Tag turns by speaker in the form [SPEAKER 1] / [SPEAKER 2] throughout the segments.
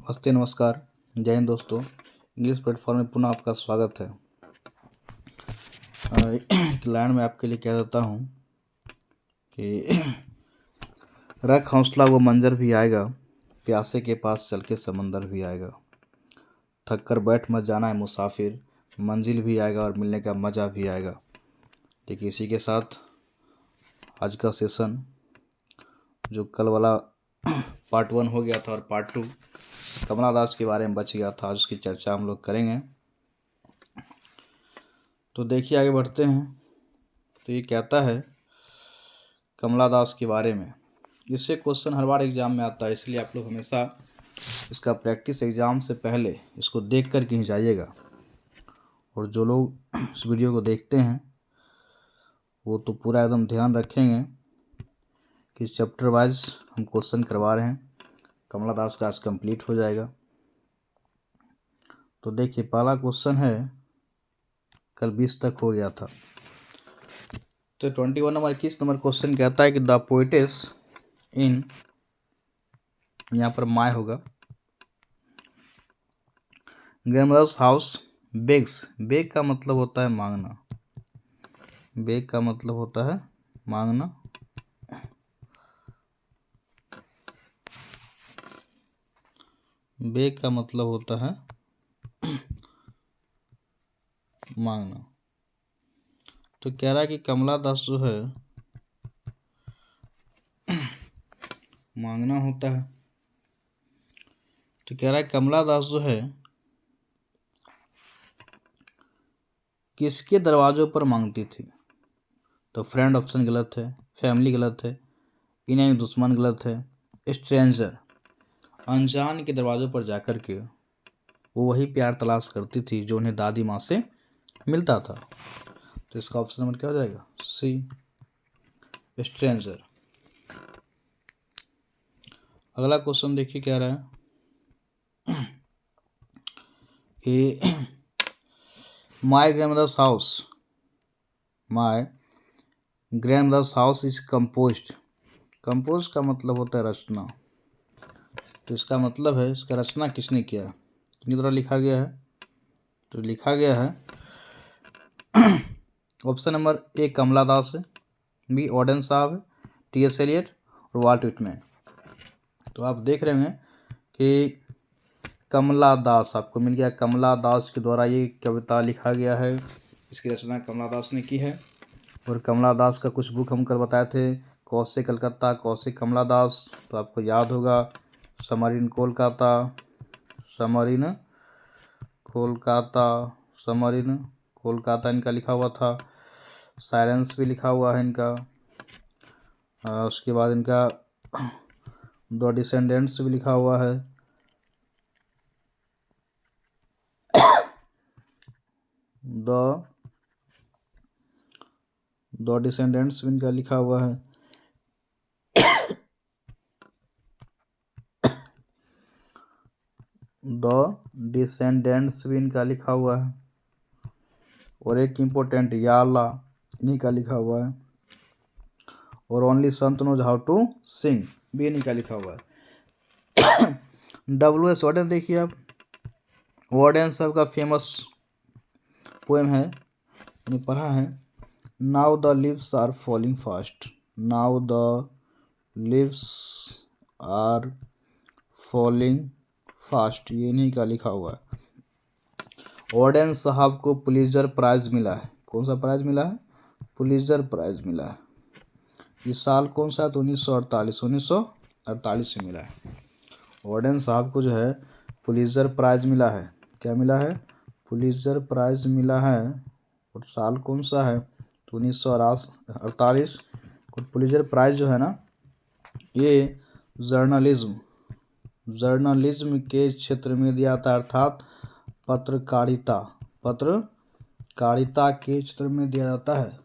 [SPEAKER 1] नमस्ते नमस्कार जय हिंद दोस्तों। इंग्लिश प्लेटफॉर्म में पुनः आपका स्वागत है। एक लाइन में आपके लिए कह देता हूँ कि रख हौसला वो मंजर भी आएगा, प्यासे के पास चल के समंदर भी आएगा। थक कर बैठ मत जाना है मुसाफिर, मंजिल भी आएगा और मिलने का मज़ा भी आएगा। देखिए इसी के साथ आज का सेशन जो कल वाला पार्ट 1 हो गया था और पार्ट 2 कमला दास के बारे में बच गया था, आज उसकी चर्चा हम लोग करेंगे। तो देखिए आगे बढ़ते हैं। तो ये कहता है कमला दास के बारे में, इससे क्वेश्चन हर बार एग्जाम में आता है, इसलिए आप लोग हमेशा इसका प्रैक्टिस एग्जाम से पहले इसको देख कर के ही जाइएगा। और जो लोग इस वीडियो को देखते हैं वो तो पूरा एकदम ध्यान रखेंगे कि चैप्टर वाइज हम क्वेश्चन करवा रहे हैं। कमला दास का आज कंप्लीट हो जाएगा। तो देखिए पहला क्वेश्चन है, कल 20 तक हो गया था। तो 21 नंबर 21 नंबर क्वेश्चन कहता है कि द पोइटेस इन, यहाँ पर माय होगा, ग्रैंडमदर्स हाउस बेग्स, बेग का मतलब होता है मांगना, बेग का मतलब होता है मांगना। बेग का मतलब होता है मांगना। तो कह रहा है कि कमला दास जो है मांगना होता है। तो कह रहा है कमला दास जो है किसके दरवाजों पर मांगती थी। तो फ्रेंड ऑप्शन गलत है, फैमिली गलत है, इन्हें दुश्मन गलत है, स्ट्रेंजर अनजान के दरवाजों पर जाकर के वो वही प्यार तलाश करती थी जो उन्हें दादी माँ से मिलता था। तो इसका ऑप्शन नंबर क्या हो जाएगा, सी, स्ट्रेंजर। अगला क्वेश्चन देखिए क्या रहा है कि my grandmother's house, my grandmother's house is composed, compose का मतलब होता है रचना। तो इसका मतलब है इसका रचना किसने किया, किसके द्वारा लिखा गया है। तो लिखा गया है ऑप्शन नंबर ए कमला दास है, बी ऑडेन साहब है, टी एस एलियट और वाल्ट व्हिटमैन। तो आप देख रहे हैं कि कमला दास आपको मिल गया, कमला दास के द्वारा ये कविता लिखा गया है, इसकी रचना कमला दास ने की है। और कमला दास का कुछ बुक हम कर बताए थे, कौसे कलकत्ता, कौसे कमला दास। तो आपको याद होगा समरीन कोलकाता, समरीन कोलकाता, समरीन कोलकाता इनका लिखा हुआ था। साइलेंस भी लिखा हुआ है इनका। उसके बाद इनका द डिसेंडेंट्स भी लिखा हुआ है। द डिसेंडेंट्स भी इनका लिखा हुआ है। द डिसेंडेंट्स भी इनका लिखा हुआ है। और एक इम्पोर्टेंट याला इन्हीं का लिखा हुआ है। और only Sant knows how to sing भी इन्हीं का लिखा हुआ है। W.S. वार्डन देखिए आप, वार्डन साहब का फेमस पोएम है, मैंने पढ़ा है, now the leaves are falling fast, now the leaves are falling fast, ये इन्हीं का लिखा हुआ है। वार्डन साहब को पुलित्जर प्राइज मिला है, कौन सा प्राइज मिला है, पुलित्जर प्राइज मिला है। ये साल कौन सा है, तो 1948 से मिला है। वार्डन साहब को जो है पुलित्जर प्राइज मिला है, क्या मिला है, पुलित्जर प्राइज मिला है। और साल कौन सा है, तो 1948। पुलित्जर प्राइज जो है ना, ये जर्नलिज्म के क्षेत्र में दिया था, अर्थात पत्रकारिता के क्षेत्र में दिया जाता है।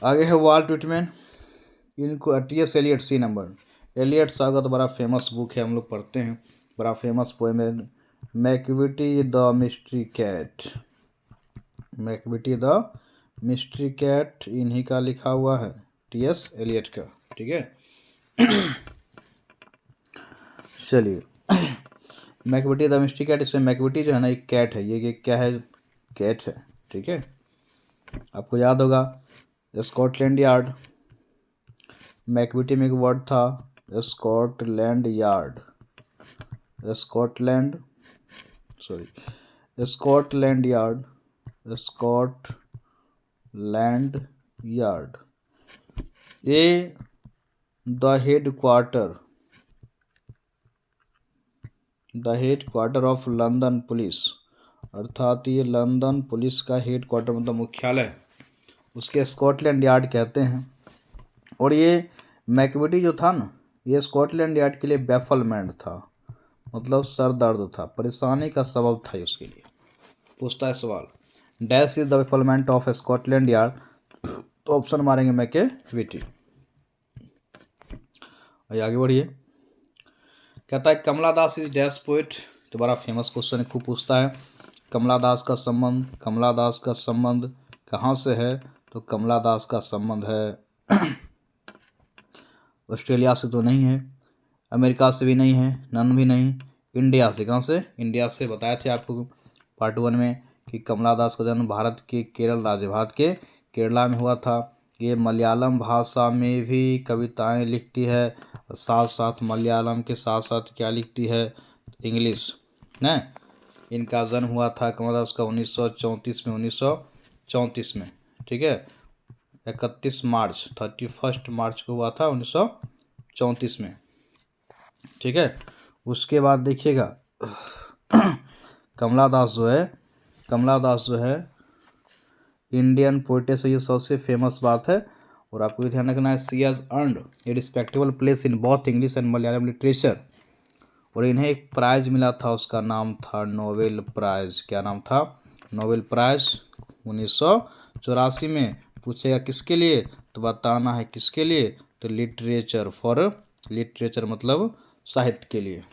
[SPEAKER 1] आगे है वाल्ट व्हिटमैन, इनको T S. Eliot, C number. Eliot साहब का तो बड़ा फेमस बुक है, हम लोग पढ़ते हैं, बड़ा फेमस पोएम है, Macavity the mystery cat, Macavity the mystery cat इन्हीं का लिखा हुआ है। टी.एस. एलियट का। ठीक है, चलिए मैकबेटी डोमेस्टिकेट, इसमें मैकबेटी जो है ना एक कैट है, ये क्या है, कैट है। ठीक है, आपको याद होगा स्कॉटलैंड यार्ड, मैकबेटी में एक वर्ड था Scotland Yard, Scotland Yard, Scotland Yard, ये the headquarter of London police, अर्थात ये लंदन पुलिस का हेडक्वार्टर मतलब मुख्यालय, उसके स्कॉटलैंड यार्ड कहते हैं। और ये मैकबेटी जो था ना, ये स्कॉटलैंड यार्ड के लिए बैफलमेंट था, मतलब सर दर्द था, परेशानी का सबब था उसके लिए। पूछता है सवाल, dash is the bafflement of Scotland Yard, तो ऑप्शन मारेंगे मैकबेटी। आगे बढ़िए, कहता है Kamala Das is dash poet, तो बड़ा फेमस क्वेश्चन है, खूब पूछता है। कमला दास का संबंध कहाँ से है, तो कमला दास का संबंध है ऑस्ट्रेलिया से तो नहीं है, अमेरिका से भी नहीं है, नन भी नहीं, इंडिया से। कहाँ से, इंडिया से। बताया थे आपको पार्ट 1 में कि कमला दास का जन्म भारत के केरल राज्य, भारत के केरला में हुआ था। ये मलयालम भाषा में भी कविताएं लिखती है, साथ साथ मलयालम के साथ साथ क्या लिखती है, इंग्लिश न। इनका जन्म हुआ था कमला दास का 1934 में। ठीक है, 31 मार्च को हुआ था 1934 में। ठीक है, उसके बाद देखिएगा कमला दास जो है इंडियन पोएटेस से ये सबसे फेमस बात है। और आपको भी ध्यान रखना है, she has earned a respectable place in both English and Malayalam literature. और इन्हें एक प्राइज मिला था, उसका नाम था नोबेल प्राइज। क्या नाम था, नोबेल प्राइज 1984 में। पूछेगा किसके लिए, तो बताना है किसके लिए, तो लिटरेचर मतलब साहित्य के लिए।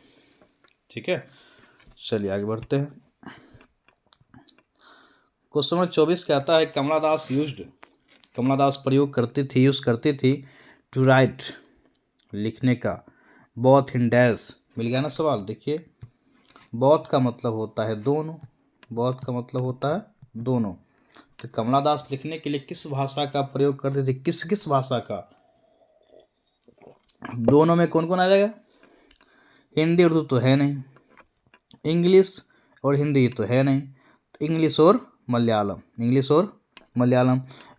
[SPEAKER 1] ठीक है, चलिए आगे बढ़ते हैं। क्वेश्चन नंबर 24 कहता है कमला दास प्रयोग करती थी टू राइट, लिखने का, बोथ इन डैश। मिल गया ना सवाल। देखिए, बोथ का मतलब होता है दोनों, तो कमला दास लिखने के लिए किस भाषा का प्रयोग करते थे, किस भाषा का, दोनों में कौन कौन आ जाएगा, हिंदी उर्दू तो है नहीं, इंग्लिश और हिंदी तो है नहीं, तो इंग्लिश और मलयालम।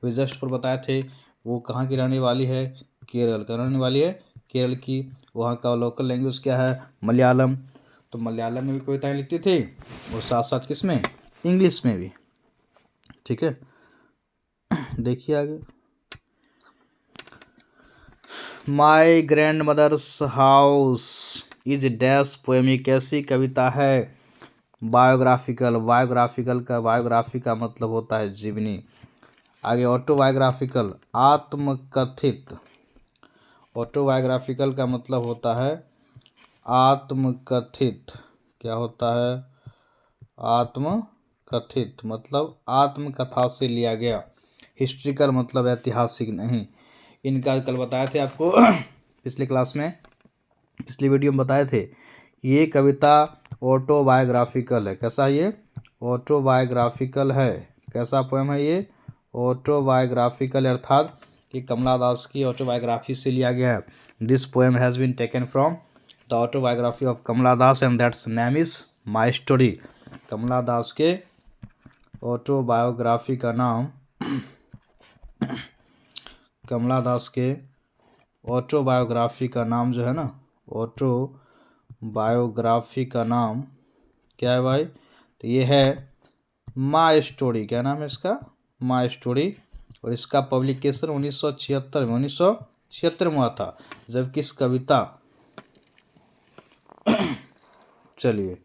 [SPEAKER 1] वे जस्ट पर बताए थे वो कहाँ की रहने वाली है, केरल का रहने वाली है, केरल की। वहाँ का लोकल लैंग्वेज क्या है, मलयालम। तो मलयालम में भी कविताएं लिखती थी और साथ साथ किस में, इंग्लिश में भी। ठीक है, देखिए आगे, my grandmother's house is dash poem, एक ऐसी कविता है बायोग्राफिकल का मतलब होता है जीवनी। आगे ऑटोबायोग्राफिकल, ऑटोबायोग्राफिकल का मतलब होता है आत्मकथित। क्या होता है, आत्मकथित मतलब आत्मकथा से लिया गया। हिस्ट्रिकल मतलब ऐतिहासिक नहीं। इनका कल बताए थे आपको पिछले वीडियो में बताए थे, ये कविता ऑटोबायोग्राफिकल है। कैसा, ये ऑटोबायोग्राफिकल है। कैसा पोएम है ये, ऑटोबायोग्राफिकल, अर्थात कि कमला दास की ऑटोबायोग्राफी से लिया गया है। This poem has been taken from the autobiography of Kamala Das and that's name is my story. Kamala Das के ऑटोबायोग्राफी का नाम जो है ना, ऑटोबायोग्राफी का नाम क्या है भाई, तो ये है माई स्टोरी। क्या नाम है इसका, माई स्टोरी। और इसका पब्लिकेशन 1976 में हुआ था, जबकि इस कविता चलिए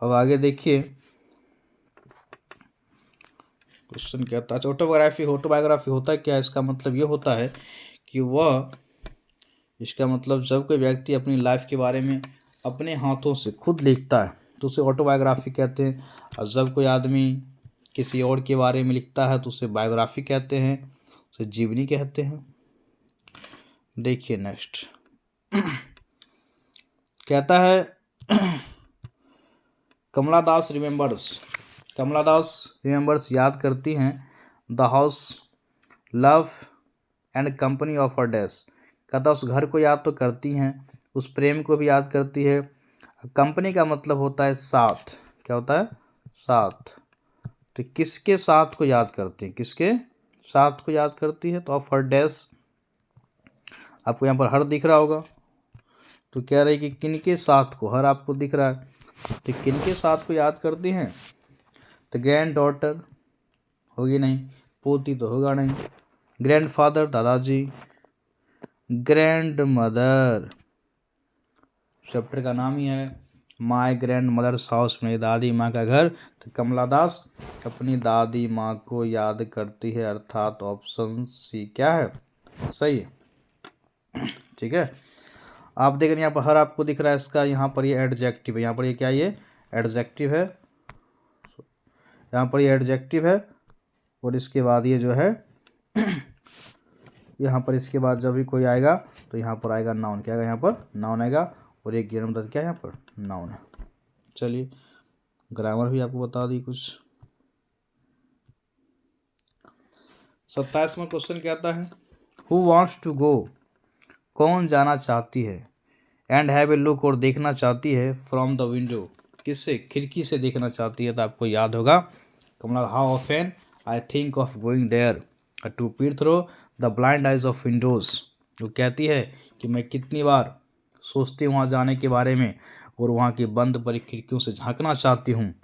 [SPEAKER 1] अब आगे देखिए, क्वेश्चन कहता है ऑटोबायोग्राफी होता है क्या। इसका मतलब ये होता है कि इसका मतलब जब कोई व्यक्ति अपनी लाइफ के बारे में अपने हाथों से खुद लिखता है तो उसे ऑटोबायोग्राफी कहते हैं। और जब कोई आदमी किसी और के बारे में लिखता है तो उसे बायोग्राफी कहते हैं। उसे जीवनी कहते हैं। देखिए नेक्स्ट कहता है कमला दास रिमेंबर्स याद करती हैं the house love and company of her dash. कहता उस घर को याद तो करती हैं, उस प्रेम को भी याद करती है। कंपनी का मतलब होता है साथ, क्या होता है? साथ। तो किसके साथ को याद करती है? किसके साथ को याद करती है? तो ऑफ हर डैश, आपको यहाँ पर हर दिख रहा होगा, तो कह रही कि किनके साथ को, हर आपको दिख रहा है, तो किनके साथ को याद करती हैं? तो ग्रैंड डॉटर होगी नहीं, पोती तो होगा नहीं, ग्रैंड फादर दादाजी, ग्रैंड मदर चैप्टर का नाम ही है माय ग्रैंड मदर्स हाउस, मेरी दादी माँ का घर। तो कमला दास अपनी दादी माँ को याद करती है, अर्थात ऑप्शन सी क्या है? सही है। ठीक है, आप देख रहे हैं यहाँ पर हर आपको दिख रहा है, इसका यहाँ पर ये एडजेक्टिव है, यहाँ पर ये क्या, ये एडजेक्टिव है, यहाँ पर ये एडजेक्टिव है, और इसके बाद ये जो है यहाँ पर इसके बाद जब भी कोई आएगा तो यहाँ पर आएगा नाउन, क्या आएगा? यहाँ पर नाउन आएगा, और एक ग्रैंड मदर क्या है? यहाँ पर नाउन है। चलिए ग्रामर भी आपको बता दी कुछ। 27वां क्वेश्चन कहता है हु वांट्स टू गो, कौन जाना चाहती है, एंड हैव ए लुक, और देखना चाहती है, फ्रॉम द विंडो, किससे? खिड़की से देखना चाहती है। तो आपको याद होगा Kamala how often I think of going there to peer through the blind eyes of windows. वो कहती है कि मैं कितनी बार सोचती हूँ वहाँ जाने के बारे में, और वहाँ की बंद पड़ी खिड़कियों से झांकना चाहती हूँ।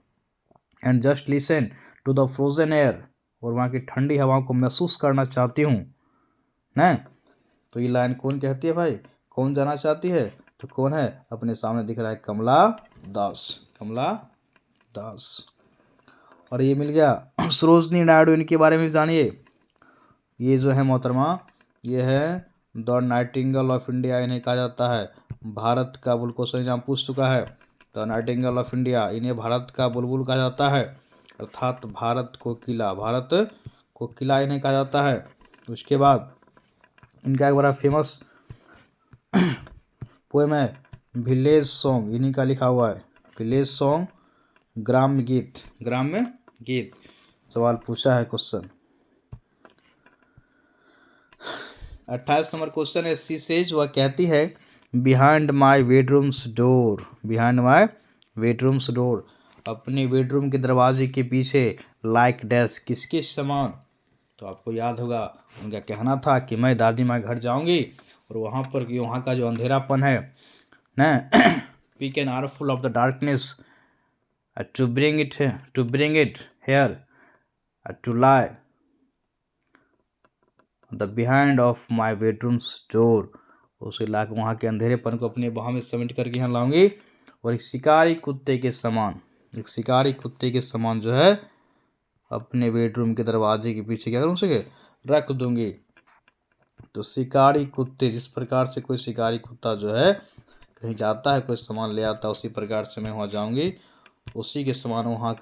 [SPEAKER 1] And just listen to the frozen air, और वहाँ की ठंडी हवाओं को महसूस करना चाहती हूँ न। तो ये लाइन कौन कहती है भाई? कौन जाना चाहती है? तो कौन है? अपने सामने दिख रहा है कमला दास, कमला दास। और ये मिल गया सरोजनी नायडू, इनके बारे में जानिए। ये जो है मोहतरमा, ये है द नाइटिंगेल ऑफ इंडिया, इन्हें कहा जाता है भारत का बुलबुल। क्वेश्चन एग्जाम पूछ चुका है, द नाइटिंगेल ऑफ इंडिया, इन्हें भारत का बुलबुल कहा जाता है, अर्थात भारत कोकिला, भारत कोकिला इन्हें कहा जाता है। उसके बाद इनका एक बड़ा फेमस पोएम है विलेज सॉन्ग, इन्हीं का लिखा हुआ है, विलेज सॉन्ग, ग्राम्य गीत, ग्राम्य गीत। सवाल पूछा है क्वेश्चन। 28 नंबर क्वेश्चन है सी सेज, वह कहती है behind my bedroom's door, behind my bedroom's door, अपने बेडरूम के दरवाजे के पीछे, लाइक डैश, किसके समान? तो आपको याद होगा उनका कहना था कि मैं दादी माँ घर जाऊंगी और वहाँ पर कि वहाँ का जो अंधेरापन है न, pick an are full of the darkness to bring it here to lie the behind of my bedroom's door, उसे ला के वहाँ के अंधेरेपन को अपने बाहों में समेट करके यहाँ लाऊंगी, और एक शिकारी कुत्ते के समान, एक शिकारी कुत्ते के समान जो है अपने बेडरूम के दरवाजे के पीछे क्या करूँ, उसे रख दूंगी। तो शिकारी कुत्ते, जिस प्रकार से कोई शिकारी कुत्ता जो है कहीं जाता है, कोई सामान ले आता है, उसी प्रकार से मैं वहाँ जाऊंगी, उसी के समान वहाँ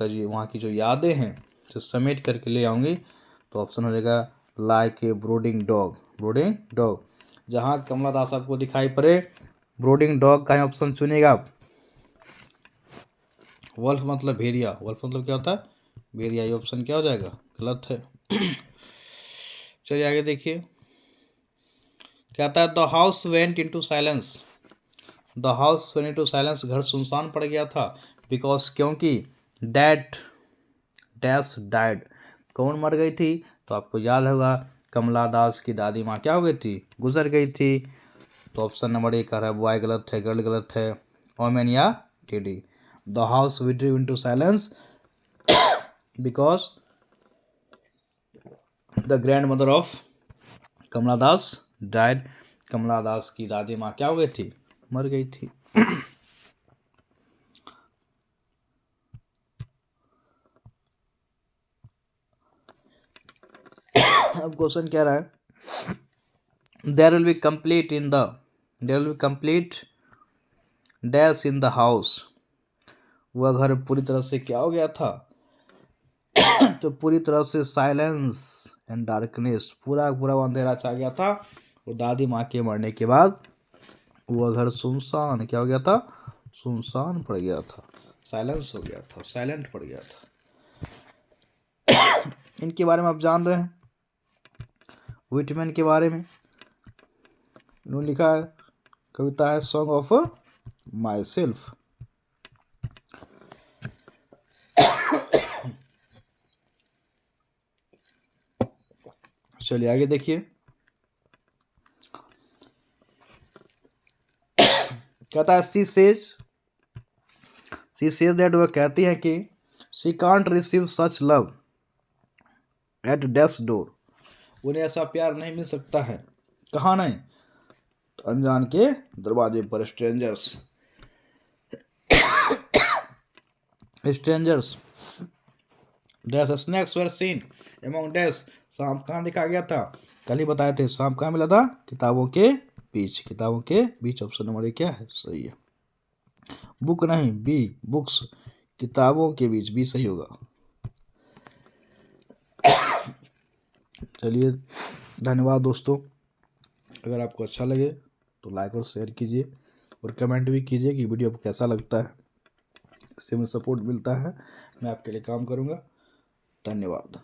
[SPEAKER 1] की जो यादें हैं उसे समेट करके ले आऊँगी। तो ऑप्शन हो जाएगा लाइक ए ब्रोडिंग डॉग, ब्रोडिंग डॉग। जहाँ कमला दास आपको दिखाई पड़े ब्रोडिंग डॉग का ऑप्शन चुनेगा आप। वल्फ मतलब भेड़िया, वल्फ मतलब क्या होता है? भेड़िया। ये ऑप्शन क्या हो जाएगा? गलत है। चलिए आगे देखिए, कहता है the house went into silence, the house went into silence, घर सुनसान पड़ गया था, बिकॉज, क्योंकि, दैट डैश डाइड, कौन मर गई थी? तो आपको याद होगा कमला दास की दादी माँ क्या हो गई थी? गुजर गई थी। तो ऑप्शन नंबर 1 है बॉय गलत है, गर्ल गलत है, वोमेन या lady. The house withdrew into silence because the grand mother of Kamala Das died, Kamala Das की दादी माँ क्या हो गई थी? मर गई थी। अब क्वेश्चन क्या रहा है, there will be complete dash in the house, वह घर पूरी तरह से क्या हो गया था? तो पूरी तरह से साइलेंस एंड डार्कनेस, पूरा पूरा अंधेरा छा गया था। और दादी माँ के मरने के बाद वो घर सुनसान क्या हो गया था, सुनसान पड़ गया था, साइलेंस हो गया था, साइलेंट पड़ गया था। इनके बारे में आप जान रहे हैं, व्हिटमैन के बारे में। इन्होंने लिखा है, कविता है सॉन्ग ऑफ माई सेल्फ। चलिए आगे देखिए, कहता है सी सेज दैट, वह कहती है कि she can't receive such love at death door, उन्हें ऐसा प्यार नहीं मिल सकता है, कहाँ नहीं, तो अनजान के दरवाजे पर, strangers dash snacks were seen among dash, सांप कहाँ दिखा गया था, कल ही बताए थे, सांप कहाँ मिला था, किताबों के बीच, किताबों के बीच। ऑप्शन नंबर ए क्या है, सही है। बुक नहीं, बी बुक्स, किताबों के बीच, बी सही होगा। चलिए धन्यवाद दोस्तों, अगर आपको अच्छा लगे तो लाइक और शेयर कीजिए और कमेंट भी कीजिए कि वीडियो आपको कैसा लगता है, इससे मुझे सपोर्ट मिलता है, मैं आपके लिए काम करूँगा। धन्यवाद।